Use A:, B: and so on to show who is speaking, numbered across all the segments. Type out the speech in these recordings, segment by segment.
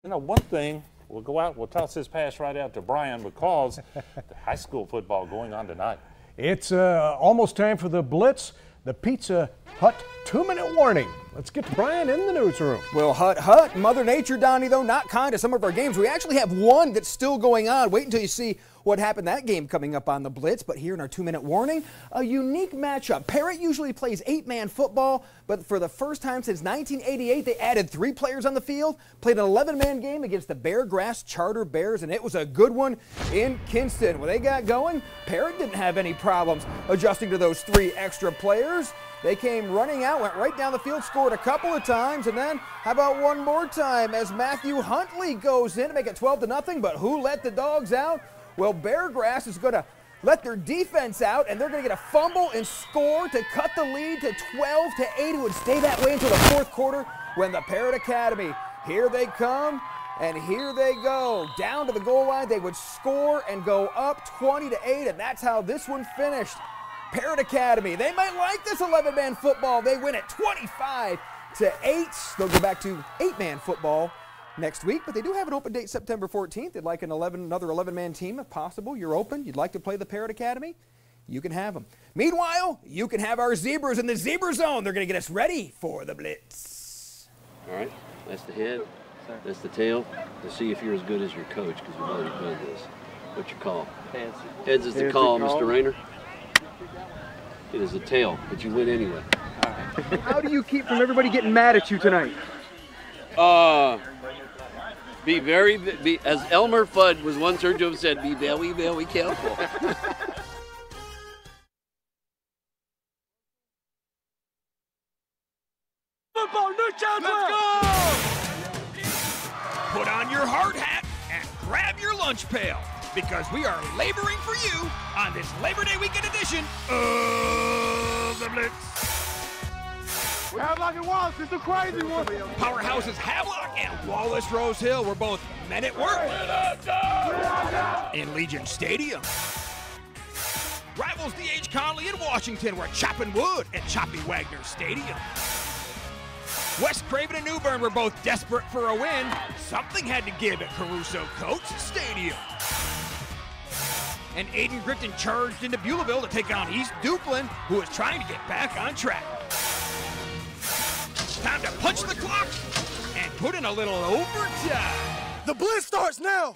A: You know, one thing, we'll go out, we'll toss this pass right out to Brian because the high school football going on tonight.
B: It's almost time for the Blitz, the Pizza Hut 2-minute warning. Let's get to Brian in the newsroom.
C: Well, Hut, Mother Nature, Donnie, though, not kind to some of our games. We actually have one that's still going on. Wait until you see what happened that game coming up on the Blitz. But here in our 2-minute warning, a unique matchup. Parrott usually plays 8-man football, but for the first time since 1988, they added 3 players on the field, played an 11-man game against the Beargrass Charter Bears, and it was a good one in Kinston. When they got going, Parrott didn't have any problems adjusting to those 3 extra players. They came running out, went right down the field, scored a couple of times, and then how about one more time as Matthew Huntley goes in to make it 12-0, but who let the dogs out? Well, Beargrass is going to let their defense out, and they're going to get a fumble and score to cut the lead to 12-8. It would stay that way until the 4th quarter when the Parrott Academy, here they come, and here they go. Down to the goal line, they would score and go up 20-8, and that's how this one finished. Parrott Academy, they might like this 11-man football. They win it 25-8. They'll go back to 8-man football next week, but they do have an open date September 14th. They'd like another 11-man team if possible. You're open. You'd like to play the Parrott Academy? You can have them. Meanwhile, you can have our Zebras in the Zebra Zone. They're going to get us ready for the Blitz.
D: All right, that's the head, that's the tail. To see if you're as good as your coach, because we've already done this. What's your call?
E: Heads.
D: Heads is the call, Mr. Rayner. It is the tail, but you win anyway.
E: How do you keep from everybody getting mad at you tonight?
D: Be as Elmer Fudd was once heard to have said, be very, very careful.
F: Football, New Chance, let's go! Put on your hard hat and grab your lunch pail, because we are laboring for you on this Labor Day weekend edition of the Blitz.
G: Havelock and Wallace, it's a crazy one.
F: Powerhouses Havelock and Wallace Rose Hill were both men at work in Legion Stadium. Rivals D.H. Conley in Washington were chopping wood at Choppy Wagner Stadium. West Craven and New Bern were both desperate for a win. Something had to give at Caruso Coates Stadium. And Aiden Grifton charged into Beulahville to take on East Duplin, who was trying to get back on track. Time to punch the clock and put in a little overtime.
G: The Blitz starts now.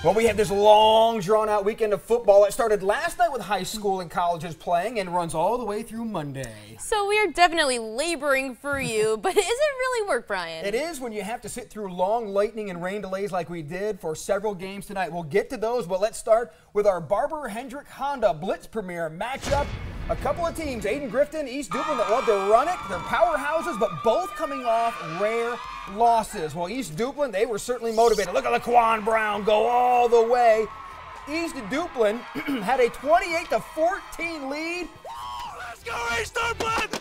C: Well, we have this long, drawn-out weekend of football that started last night with high school and colleges playing and runs all the way through Monday.
H: So we are definitely laboring for you, but is it really work, Brian?
C: It is when you have to sit through long lightning and rain delays like we did for several games tonight. We'll get to those, but let's start with our Barber Hendrick Honda Blitz Premier matchup. A couple of teams, Aiden Grifton, East Duplin, that love to run it. They're powerhouses, but both coming off rare losses. Well, East Duplin, they were certainly motivated. Look at Laquan Brown go all the way. East Duplin had a 28-14 lead.
F: Let's go, East Duplin!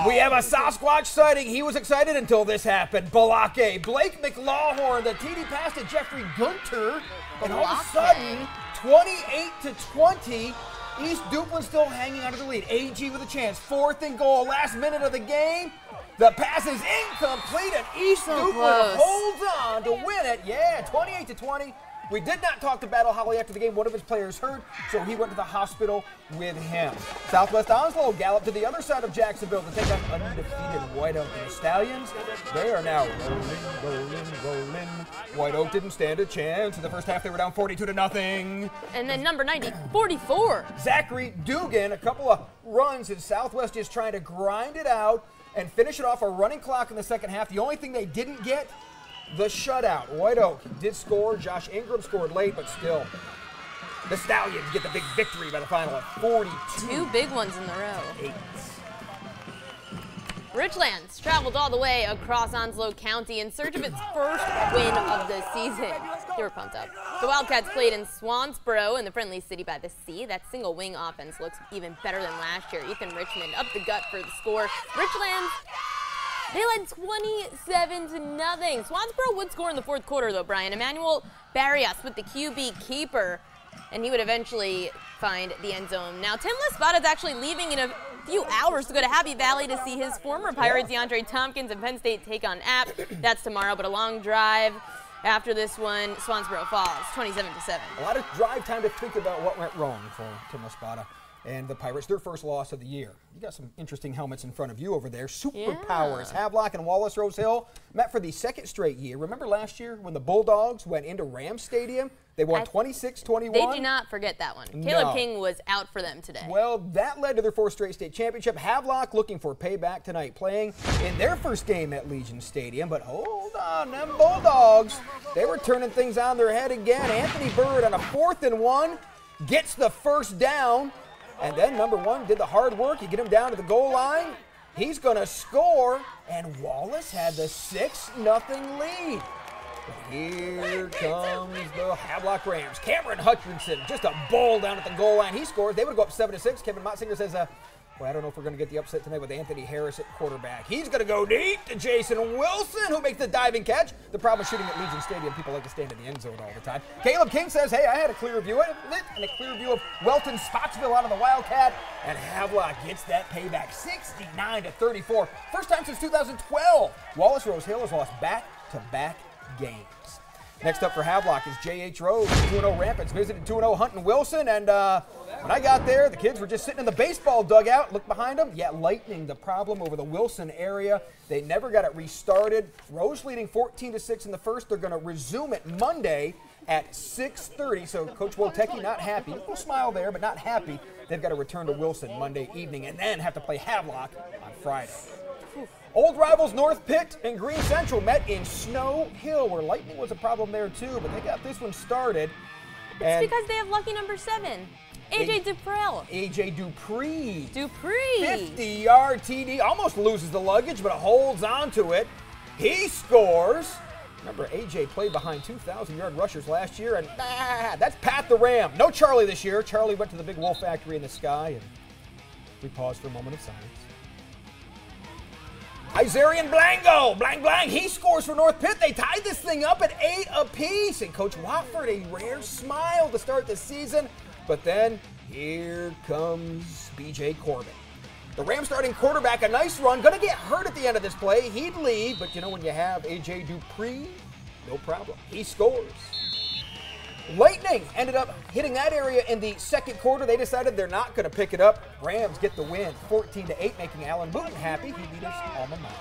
C: We have a Sasquatch sighting. He was excited until this happened. Balake, Blake McLawhorn, the TD pass to Jeffrey Gunter, and all of a sudden, 28-20. East Duplin still hanging under the lead. AG with a chance. 4th and goal, last minute of the game. The pass is incomplete, and East Duplin holds on to win it. Yeah, 28-20. We did not talk to Battle Holly after the game. One of his players hurt, so he went to the hospital with him. Southwest Onslow galloped to the other side of Jacksonville to take on undefeated White Oak. The Stallions, they are now rolling. White Oak didn't stand a chance. In the first half, they were down 42-0.
H: And then number 90, 44.
C: Zachary Dugan, a couple of runs as Southwest is trying to grind it out and finish it off a running clock in the second half. The only thing they didn't get, the shutout. White Oak did score. Josh Ingram scored late, but still. The Stallions get the big victory by the final of 42.
H: 2 big ones in a row.
C: 8.
H: Richlands traveled all the way across Onslow County in search of its first win of the season. They were pumped up. The Wildcats played in Swansboro in the friendly city by the sea. That single wing offense looks even better than last year. Ethan Richmond up the gut for the score. Richlands, they led 27-0. Swansboro would score in the 4th quarter though, Brian. Emmanuel Barrios with the QB keeper, and he would eventually find the end zone. Now, Tim Lespada is actually leaving in a few hours to go to Happy Valley to see his former Pirates, DeAndre Tompkins, and Penn State take on App. That's tomorrow, but a long drive after this one. Swansboro falls 27-7.
C: A lot of drive time to think about what went wrong for Tim Espada and the Pirates, their first loss of the year. You got some interesting helmets in front of you over there. Superpowers. Havelock and Wallace Rose Hill met for the second straight year. Remember last year when the Bulldogs went into Rams Stadium? They won 26-21.
H: They do not forget that one. Caleb King was out for them today.
C: Well, that led to their fourth straight state championship. Havelock looking for payback tonight, playing in their first game at Legion Stadium. But hold on, them Bulldogs, they were turning things on their head again. Anthony Bird on a 4th and 1 gets the first down. And then number 1 did the hard work. You get him down to the goal line. He's going to score. And Wallace had the 6-0 lead. But here comes the Havelock Rams. Cameron Hutchinson, just a ball down at the goal line. He scores. They would go up 7-6. Kevin Motzinger says, well, I don't know if we're going to get the upset tonight with Anthony Harris at quarterback. He's going to go deep to Jason Wilson, who makes the diving catch. The problem is shooting at Legion Stadium, people like to stand in the end zone all the time. Caleb King says, hey, I had a clear view of it and a clear view of Welton Spotsville out of the Wildcat. And Havelock gets that payback, 69-34. First time since 2012. Wallace Rose Hill has lost back-to-back games. Next up for Havelock is J.H. Rose, 2-0 Rapids, visited 2-0 Hunt and Wilson, and when I got there, the kids were just sitting in the baseball dugout. Look behind them. Yeah, lightning, the problem over the Wilson area. They never got it restarted. Rose leading 14-6 in the first. They're going to resume it Monday at 6:30, so Coach Wotecki not happy. A little smile there, but not happy. They've got to return to Wilson Monday evening and then have to play Havelock on Friday. Old rivals North Pitt and Green Central met in Snow Hill, where lightning was a problem there too, but they got this one started.
H: It's because they have lucky number 7, A.J. Dupree.
C: 50-yard TD, almost loses the luggage, but holds on to it. He scores. Remember, A.J. played behind 2,000-yard rushers last year, and that's Pat the Ram. No Charlie this year. Charlie went to the big wolf factory in the sky, and we paused for a moment of silence. Isarian Blango, blang, he scores for North Pitt. They tied this thing up at 8 apiece. And Coach Watford, a rare smile to start the season. But then here comes B.J. Corbin. The Rams starting quarterback, a nice run. Going to get hurt at the end of this play. He'd leave, but you know when you have A.J. Dupree, no problem. He scores. Lightning ended up hitting that area in the second quarter. They decided they're not going to pick it up. Rams get the win, 14-8, making Alan Booten happy. He beat his alma mater.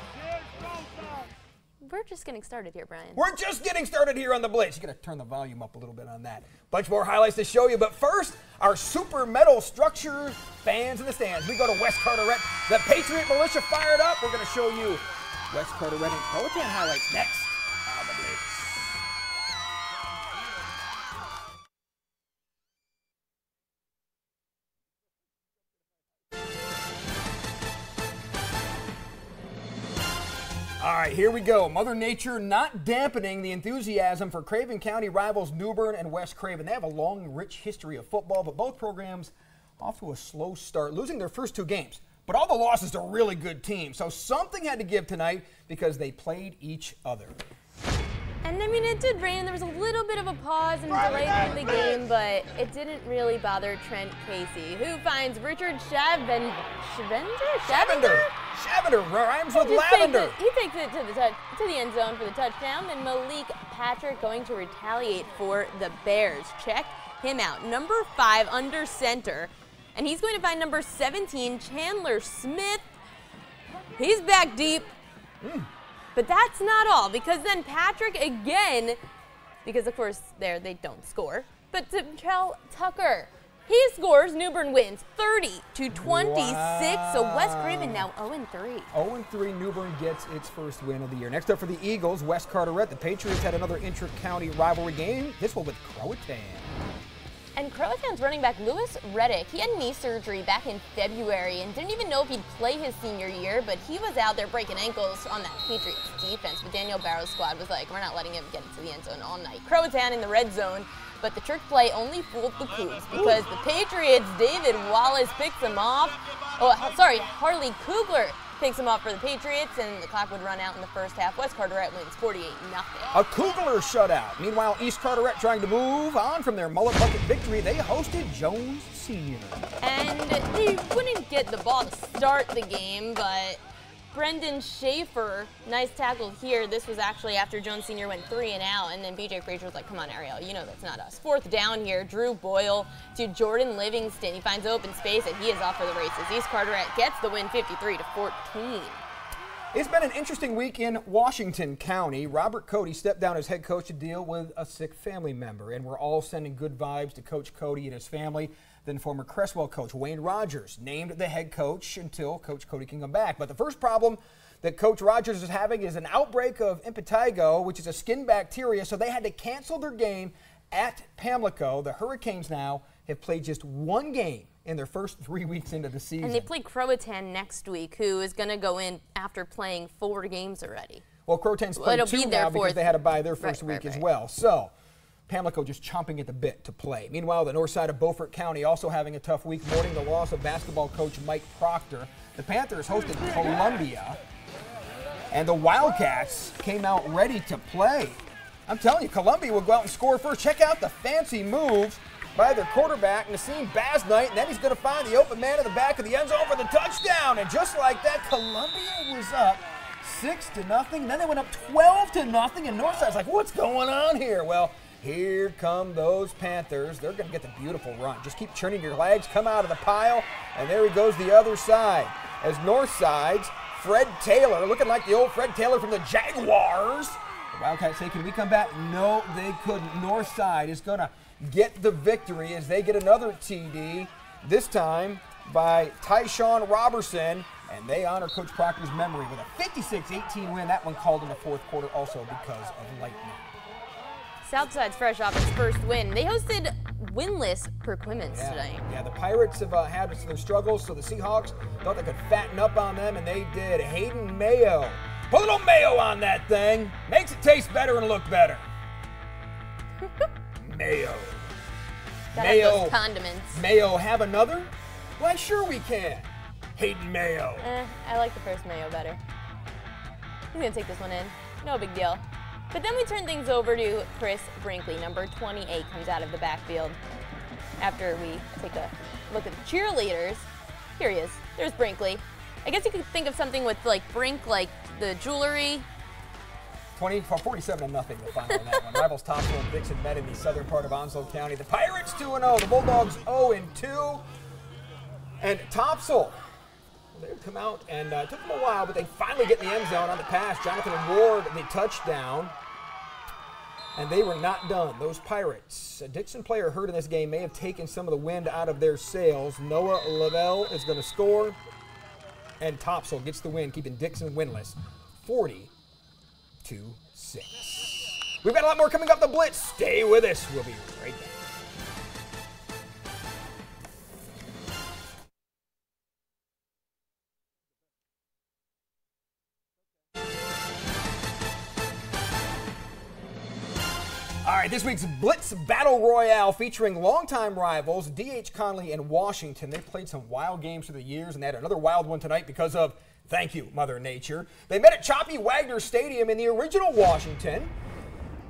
H: We're just getting started here, Brian.
C: We're just getting started here on the Blitz. You got to turn the volume up a little bit on that. Bunch more highlights to show you, but first, our super metal structure fans in the stands. We go to West Carteret. The Patriot Militia fired up. We're going to show you West Carteret and Croatan highlights next on the Blitz. All right, here we go. Mother Nature not dampening the enthusiasm for Craven County rivals New Bern and West Craven. They have a long, rich history of football, but both programs off to a slow start, losing their first 2 games. But all the losses to really good teams. So something had to give tonight because they played each other.
H: And I mean, it did rain. There was a little bit of a pause and delay in the game, but it didn't really bother Trent Casey, who finds Richard Shavender rhymes with lavender. He takes it to the end zone for the touchdown. Then Malik Patrick going to retaliate for the Bears. Check him out. Number 5 under center. And he's going to find number 17, Chandler Smith. He's back deep. But that's not all, because then Patrick again, because of course there they don't score, but Terrell Tucker, he scores. New Bern wins 30-26. Wow. So West Craven now 0-3.
C: 0-3, New Bern gets its first win of the year. Next up for the Eagles, West Carteret. The Patriots had another intra-county rivalry game, this one with Croatan.
H: And Croatan's running back Lewis Reddick, he had knee surgery back in February and didn't even know if he'd play his senior year, but he was out there breaking ankles on that Patriots defense. But Daniel Barrow's squad was like, we're not letting him get into the end zone all night. Croatan in the red zone, but the trick play only fooled the Cougs because the Patriots' David Wallace picks him off. Oh, sorry, Harley Kugler picks them up for the Patriots, and the clock would run out in the first half. West Carteret wins 48-0.
C: A Kugler shutout. Meanwhile, East Carteret trying to move on from their mullet bucket victory. They hosted Jones Senior.
H: And they wouldn't get the ball to start the game, but Brendan Schaefer, nice tackle here. This was actually after Jones Senior went 3 and out, and then BJ Frazier was like, come on, Ariel, you know that's not us. 4th down here, Drew Boyle to Jordan Livingston. He finds open space, and he is off for the races. East Carteret gets the win 53-14.
C: It's been an interesting week in Washington County. Robert Cody stepped down as head coach to deal with a sick family member, and we're all sending good vibes to Coach Cody and his family. Then former Cresswell coach Wayne Rogers named the head coach until Coach Cody can come back. But the first problem that Coach Rogers is having is an outbreak of impetigo, which is a skin bacteria, so they had to cancel their game at Pamlico. The Hurricanes now have played just 1 game in their first 3 weeks into the season.
H: And they play Croatan next week, who is going to go in after playing 4 games already.
C: Well, Crotan's played 2 now because they had to buy their first week as well. So Pamlico just chomping at the bit to play. Meanwhile, the north side of Beaufort County also having a tough week, mourning the loss of basketball coach Mike Proctor. The Panthers hosted Columbia, and the Wildcats came out ready to play. I'm telling you, Columbia will go out and score first. Check out the fancy moves by their quarterback, Nassim Basnight, and then he's going to find the open man in the back of the end zone for the touchdown. And just like that, Columbia was up 6-0. Then they went up 12-0, and Northside's like, what's going on here? Well, here come those Panthers. They're going to get the beautiful run. Just keep churning your legs, come out of the pile, and there he goes the other side. As Northside's Fred Taylor, looking like the old Fred Taylor from the Jaguars. The Wildcats say, can we come back? No, they couldn't. Northside is going to get the victory as they get another TD, this time by Tyshawn Robertson, and they honor Coach Proctor's memory with a 56-18 win. That one called in the 4th quarter also because of lightning.
H: Southside's fresh off its first win. They hosted winless Perquimans tonight.
C: Yeah, the Pirates have had their struggles, so the Seahawks thought they could fatten up on them, and they did. Hayden Mayo. Put a little mayo on that thing. Makes it taste better and look better. Mayo.
H: Gotta have those condiments.
C: Mayo, have another? Why, sure we can. Hayden Mayo.
H: I like the first mayo better. He's gonna take this one in. No big deal. But then we turn things over to Chris Brinkley. Number 28 comes out of the backfield. After we take a look at the cheerleaders, here he is. There's Brinkley. I guess you could think of something with like Brink, like the jewelry.
C: 47-0 the final in that one. Rivals Topsail and Dixon met in the southern part of Onslow County. The Pirates 2-0, the Bulldogs 0-2. And Topsail, they would come out, and it took them a while, but they finally get in the end zone on the pass. Jonathan Ward, the touchdown. And they were not done. Those Pirates, a Dixon player hurt in this game, may have taken some of the wind out of their sails. Noah Lavelle is going to score, and Topsail gets the win, keeping Dixon winless, 40-6. We've got a lot more coming up. The Blitz. Stay with us. We'll be right back. All right, this week's Blitz Battle Royale featuring longtime rivals D.H. Conley and Washington. They've played some wild games through the years, and they had another wild one tonight because of, thank you, Mother Nature. They met at Choppy Wagner Stadium in the original Washington,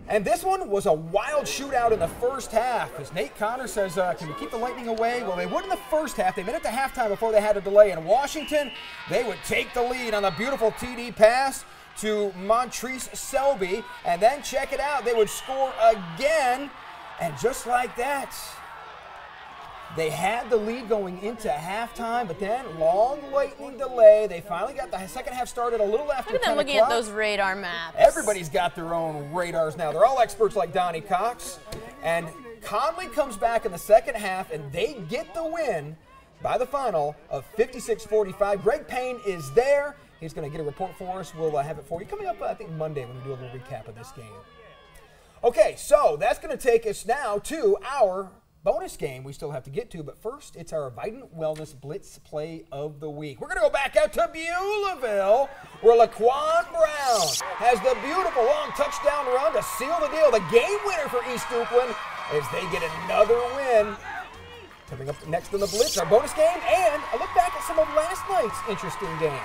C: and this one was a wild shootout in the first half. As Nate Connor says, can we keep the Lightning away? Well, they would in the first half. They met at the halftime before they had a delay. In Washington, they would take the lead on a beautiful TD pass to Montrese Selby, and then check it out, they would score again, and just like that, they had the lead going into halftime, but then long lightning delay. They finally got the second half started a little after 10 o'clock.
H: Look at them looking at those radar maps.
C: Everybody's got their own radars now. They're all experts like Donnie Cox, and Conley comes back in the second half, and they get the win by the final of 56-45. Greg Payne is there. He's going to get a report for us. We'll have it for you coming up, I think, Monday when we do a little recap of this game. Okay, so that's going to take us now to our bonus game we still have to get to. But first, it's our Vidant Wellness Blitz Play of the Week. We're going to go back out to Beulahville, where Laquan Brown has the beautiful long touchdown run to seal the deal. The game winner for East Duplin as they get another win. Coming up next in the Blitz, our bonus game, and a look back at some of last night's interesting games.